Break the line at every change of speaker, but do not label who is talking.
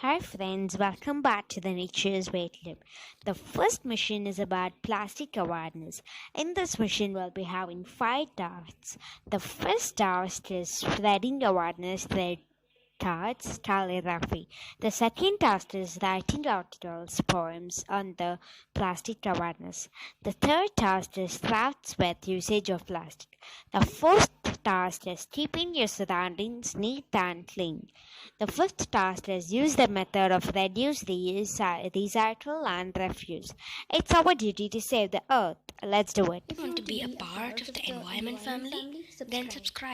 Hi friends, welcome back to the Nature's Weight Loop. The first mission is about plastic awareness. In this mission, we'll be having 5 tasks. The first task is spreading awareness through cards, calligraphy. The second task is writing articles, poems on the plastic awareness. The third task is crafts with usage of plastic. The fourth task is keeping your surroundings neat and clean. The fifth task is use the method of reduce, reuse, recycle, and refuse. It's our duty to save the earth. Let's do it.
Want to be a part of the environment family? Then subscribe.